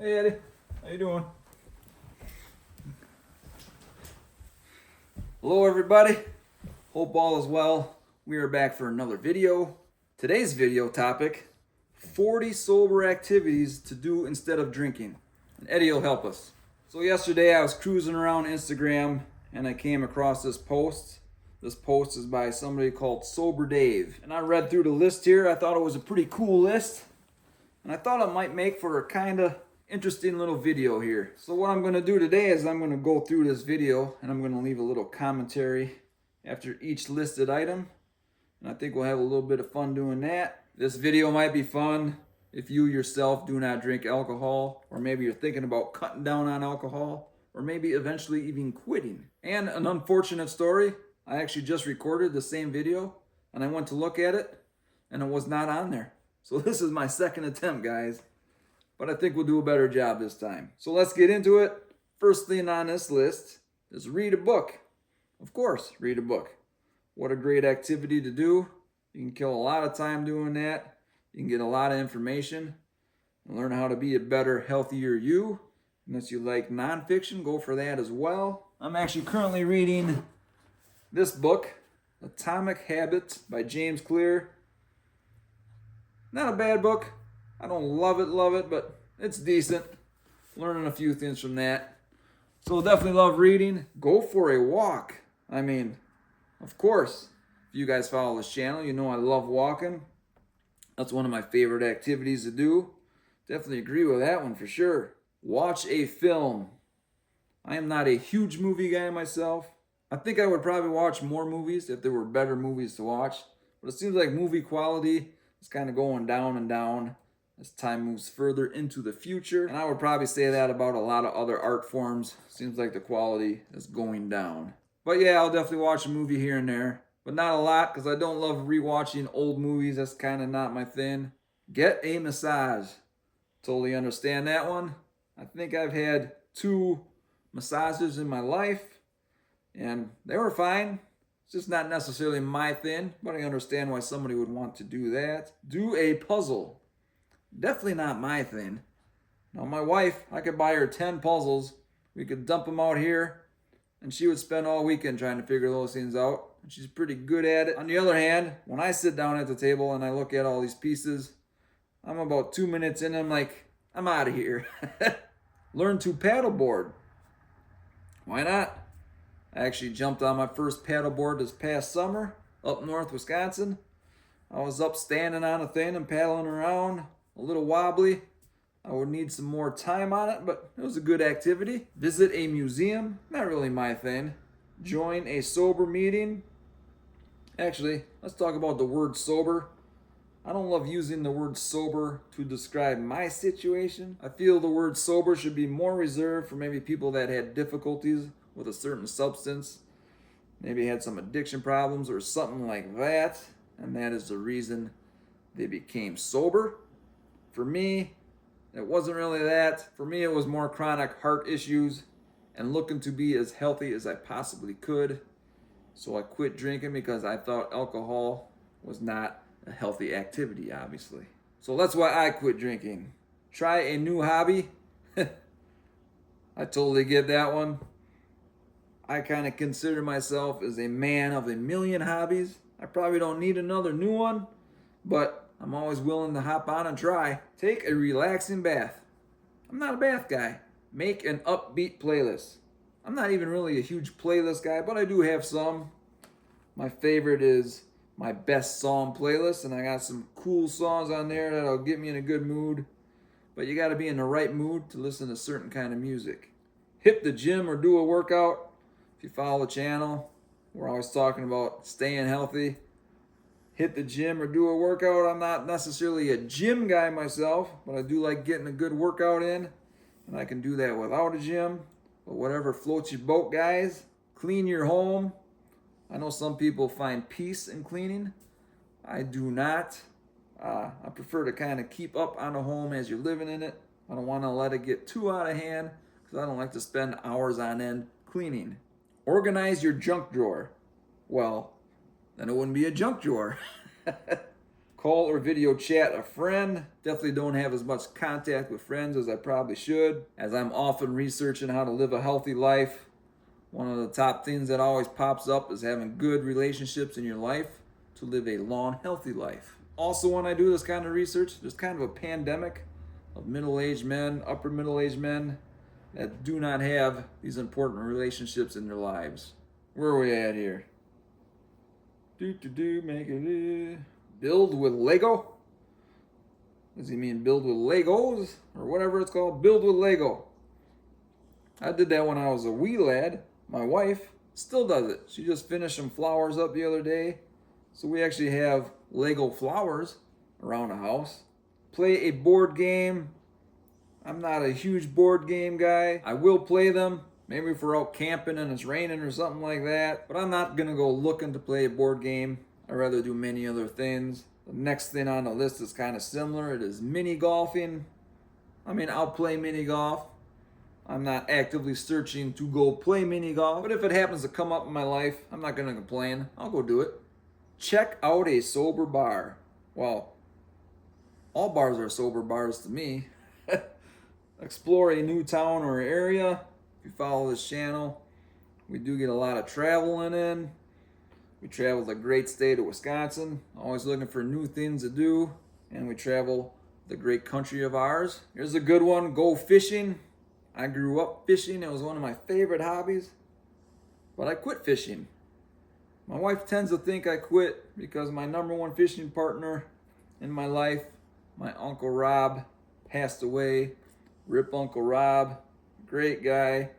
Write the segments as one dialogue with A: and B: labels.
A: Hey Eddie, how you doing? Hello everybody, hope all is well. We are back for another video. Today's video topic, 40 sober activities to do instead of drinking. And Eddie will help us. So yesterday I was cruising around Instagram and I came across this post. This post is by somebody called Sober Dave. And I read through the list here. I thought it was a pretty cool list. And I thought it might make for a kind of interesting little video here. So what I'm going to do today is I'm going to go through this video and I'm going to leave a little commentary after each listed item. And I think we'll have a little bit of fun doing that. This video might be fun if you yourself do not drink alcohol, or maybe you're thinking about cutting down on alcohol, or maybe eventually even quitting. And an unfortunate story, I actually just recorded the same video and I went to look at it and it was not on there. So this is my second attempt, guys. But I think we'll do a better job this time. So let's get into it. First thing on this list is read a book. Of course, read a book. What a great activity to do. You can kill a lot of time doing that. You can get a lot of information and learn how to be a better, healthier you. Unless you like nonfiction, go for that as well. I'm actually currently reading this book, Atomic Habits by James Clear. Not a bad book. I don't love it, but it's decent. Learning a few things from that. So definitely love reading. Go for a walk. I mean, of course, if you guys follow this channel, you know I love walking. That's one of my favorite activities to do. Definitely agree with that one for sure. Watch a film. I am not a huge movie guy myself. I think I would probably watch more movies if there were better movies to watch. But it seems like movie quality is kind of going down and down as time moves further into the future. And I would probably say that about a lot of other art forms. Seems like the quality is going down. But yeah, I'll definitely watch a movie here and there. But not a lot, because I don't love rewatching old movies. That's kind of not my thing. Get a massage. Totally understand that one. I think I've had 2 massages in my life. And they were fine. It's just not necessarily my thing. But I understand why somebody would want to do that. Do a puzzle. Definitely not my thing. Now my wife, I could buy her 10 puzzles. We could dump them out here. And she would spend all weekend trying to figure those things out. And she's pretty good at it. On the other hand, when I sit down at the table and I look at all these pieces, I'm about 2 minutes in and I'm like, I'm out of here. Learn to paddleboard. Why not? I actually jumped on my first paddleboard this past summer up north Wisconsin. I was up standing on a thing and paddling around. A little wobbly. I would need some more time on it, but it was a good activity. Visit a museum. Not really my thing. Join a sober meeting. Actually, let's talk about the word sober. I don't love using the word sober to describe my situation. I feel the word sober should be more reserved for maybe people that had difficulties with a certain substance. Maybe had some addiction problems or something like that. And that is the reason they became sober. For me, it wasn't really that. For me, it was more chronic heart issues and looking to be as healthy as I possibly could. So I quit drinking because I thought alcohol was not a healthy activity, obviously. So that's why I quit drinking. Try a new hobby. I totally get that one. I kind of consider myself as a man of a million hobbies. I probably don't need another new one, but I'm always willing to hop on and try. Take a relaxing bath. I'm not a bath guy. Make an upbeat playlist. I'm not even really a huge playlist guy, but I do have some. My favorite is my best song playlist, and I got some cool songs on there that'll get me in a good mood. But you gotta be in the right mood to listen to certain kind of music. Hit the gym or do a workout. If you follow the channel, we're always talking about staying healthy. Hit the gym or do a workout. I'm not necessarily a gym guy myself, but I do like getting a good workout in, and I can do that without a gym. But whatever floats your boat, guys. Clean your home. I know some people find peace in cleaning. I do not. I prefer to kind of keep up on the home as you're living in it. I don't want to let it get too out of hand because I don't like to spend hours on end cleaning. Organize your junk drawer. Well, then it wouldn't be a junk drawer. call or video chat a friend. Definitely don't have as much contact with friends as I probably should, as I'm often researching how to live a healthy life. One of the top things that always pops up is having good relationships in your life to live a long, healthy life. Also, when I do this kind of research, there's kind of a pandemic of middle-aged men, upper middle-aged men that do not have these important relationships in their lives. Where are we at here? Make it build with Lego? Does he mean build with Legos? Or whatever it's called? Build with Lego. I did that when I was a wee lad. My wife still does it. She just finished some flowers up the other day. So we actually have Lego flowers around the house. Play a board game. I'm not a huge board game guy. I will play them. Maybe if we're out camping and it's raining or something like that. But I'm not going to go looking to play a board game. I'd rather do many other things. The next thing on the list is kind of similar. It is mini golfing. I mean, I'll play mini golf. I'm not actively searching to go play mini golf, but if it happens to come up in my life, I'm not going to complain. I'll go do it. Check out a sober bar. Well, all bars are sober bars to me. Explore a new town or area. If you follow this channel, we do get a lot of traveling in. We travel the great state of Wisconsin, always looking for new things to do, and we travel the great country of ours. Here's a good one, go fishing. I grew up fishing. It was one of my favorite hobbies, but I quit fishing. My wife tends to think I quit because my number one fishing partner in my life, my Uncle Rob, passed away. Rip Uncle Rob, great guy.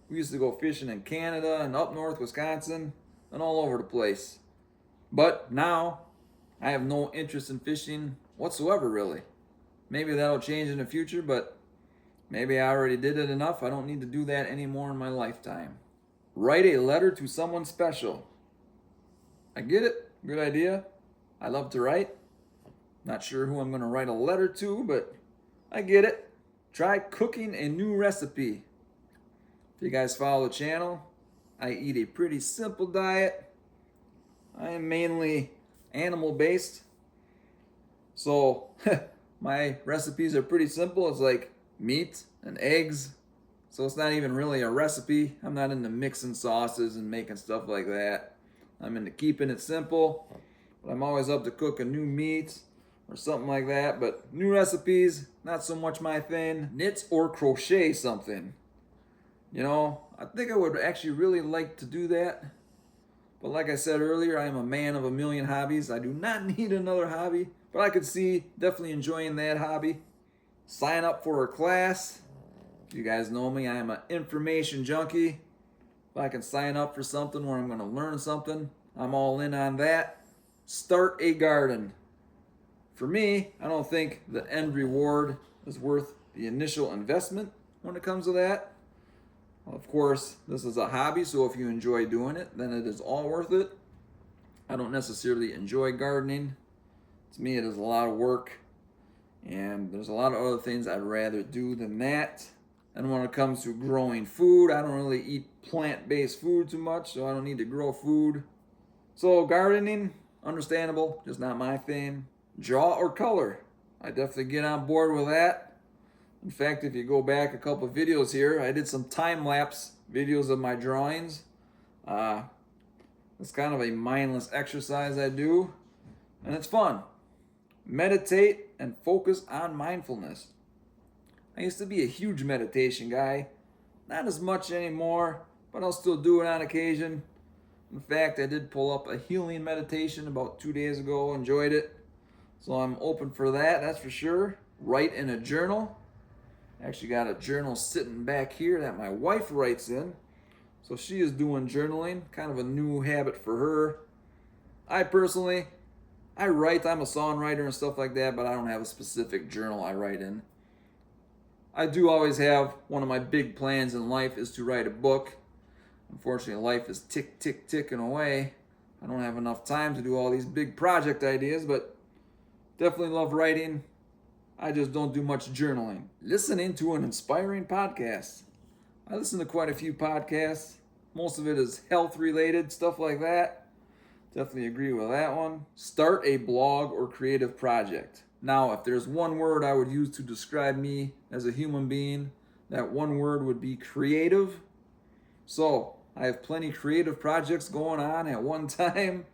A: We used to go fishing in Canada and up north Wisconsin and all over the place. But now I have no interest in fishing whatsoever, really. Maybe that'll change in the future, but maybe I already did it enough. I don't need to do that anymore in my lifetime. Write a letter to someone special. I get it. Good idea. I love to write. Not sure who I'm going to write a letter to, but I get it. Try cooking a new recipe. If you guys follow the channel, I eat a pretty simple diet. I am mainly animal-based. So my recipes are pretty simple. It's like meat and eggs. So it's not even really a recipe. I'm not into mixing sauces and making stuff like that. I'm into keeping it simple. But I'm always up to cook a new meat or something like that. But new recipes, not so much my thing. Knit or crochet something. You know, I think I would actually really like to do that. But like I said earlier, I am a man of a million hobbies. I do not need another hobby. But I could see definitely enjoying that hobby. Sign up for a class. If you guys know me, I am an information junkie. If I can sign up for something where I'm going to learn something, I'm all in on that. Start a garden. For me, I don't think the end reward is worth the initial investment when it comes to that. Of course, this is a hobby, so if you enjoy doing it, then it is all worth it. I don't necessarily enjoy gardening. To me, it is a lot of work, and there's a lot of other things I'd rather do than that. And when it comes to growing food, I don't really eat plant-based food too much, so I don't need to grow food. So gardening, understandable, just not my thing. Draw or color, I definitely get on board with that. In fact, if you go back a couple of videos here, I did some time-lapse videos of my drawings. It's kind of a mindless exercise I do, and it's fun. Meditate and focus on mindfulness. I used to be a huge meditation guy. Not as much anymore, but I'll still do it on occasion. In fact, I did pull up a healing meditation about 2 days ago, enjoyed it. So I'm open for that, that's for sure. Write in a journal. Actually got a journal sitting back here that my wife writes in. So she is doing journaling, kind of a new habit for her. I personally, I write, I'm a songwriter and stuff like that, but I don't have a specific journal I write in. I do always have, one of my big plans in life is to write a book. Unfortunately, life is ticking away. I don't have enough time to do all these big project ideas, but definitely love writing. I just don't do much journaling. Listening to an inspiring podcast. I listen to quite a few podcasts. Most of it is health related, stuff like that. Definitely agree with that one. Start a blog or creative project. Now, if there's one word I would use to describe me as a human being, that one word would be creative. So, I have plenty creative projects going on at one time.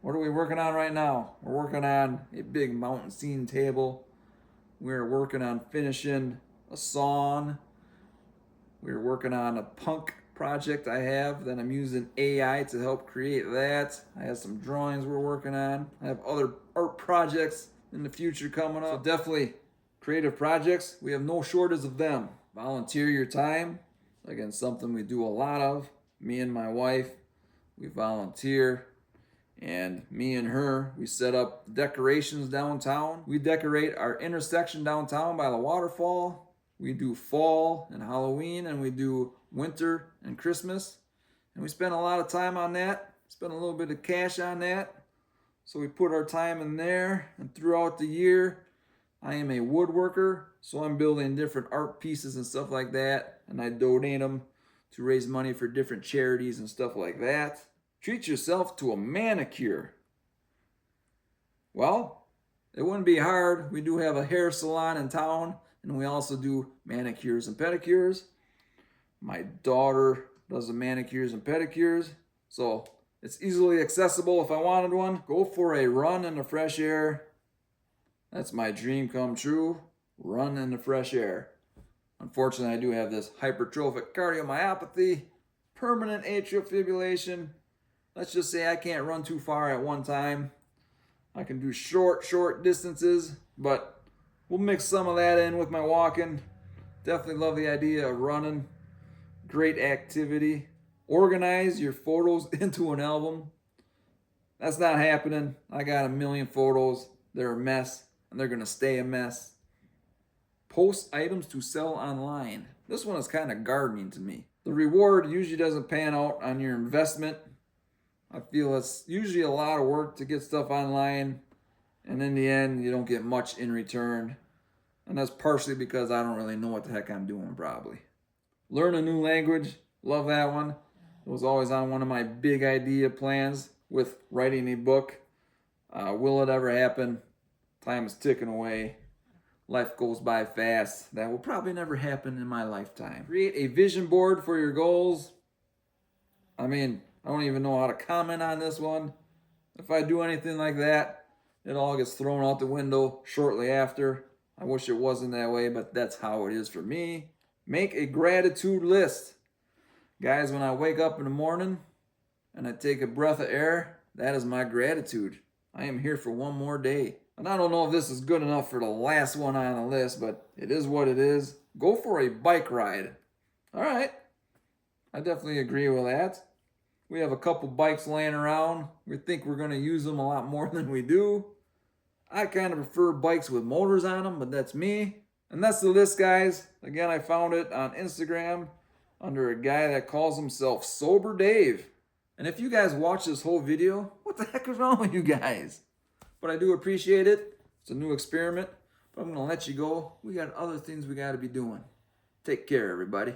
A: What are we working on right now? We're working on a big mountain scene table. We're working on finishing a song. We're working on a punk project I have that I'm using AI to help create that. I have some drawings we're working on. I have other art projects in the future coming up. So definitely creative projects. We have no shortage of them. Volunteer your time. Again, something we do a lot of. Me and my wife, we volunteer. And me and her, we set up decorations downtown. We decorate our intersection downtown by the waterfall. We do fall and Halloween, and we do winter and Christmas. And we spend a lot of time on that. Spend a little bit of cash on that. So we put our time in there. And throughout the year, I am a woodworker. So I'm building different art pieces and stuff like that. And I donate them to raise money for different charities and stuff like that. Treat yourself to a manicure. Well, it wouldn't be hard. We do have a hair salon in town, and we also do manicures and pedicures. My daughter does the manicures and pedicures, so it's easily accessible if I wanted one. Go for a run in the fresh air. That's my dream come true. Run in the fresh air. Unfortunately, I do have this hypertrophic cardiomyopathy, permanent atrial fibrillation. Let's just say I can't run too far at one time. I can do short distances, but we'll mix some of that in with my walking. Definitely love the idea of running. Great activity. Organize your photos into an album. That's not happening. I got a million photos. They're a mess, and they're going to stay a mess. Post items to sell online. This one is kind of gardening to me. The reward usually doesn't pan out on your investment. I feel it's usually a lot of work to get stuff online, and in the end, you don't get much in return. And that's partially because I don't really know what the heck I'm doing, probably. Learn a new language. Love that one. It was always on one of my big idea plans with writing a book. Will it ever happen? Time is ticking away. Life goes by fast. That will probably never happen in my lifetime. Create a vision board for your goals. I don't even know how to comment on this one. If I do anything like that, it all gets thrown out the window shortly after. I wish it wasn't that way, but that's how it is for me. Make a gratitude list. Guys, when I wake up in the morning and I take a breath of air, that is my gratitude. I am here for one more day. And I don't know if this is good enough for the last one on the list, but it is what it is. Go for a bike ride. All right. I definitely agree with that. We have a couple bikes laying around. We think we're going to use them a lot more than we do. I kind of prefer bikes with motors on them, but that's me. And that's the list, guys. Again, I found it on Instagram under a guy that calls himself Sober Dave. And if you guys watch this whole video, what the heck is wrong with you guys? But I do appreciate it. It's a new experiment. But I'm going to let you go. We got other things we got to be doing. Take care, everybody.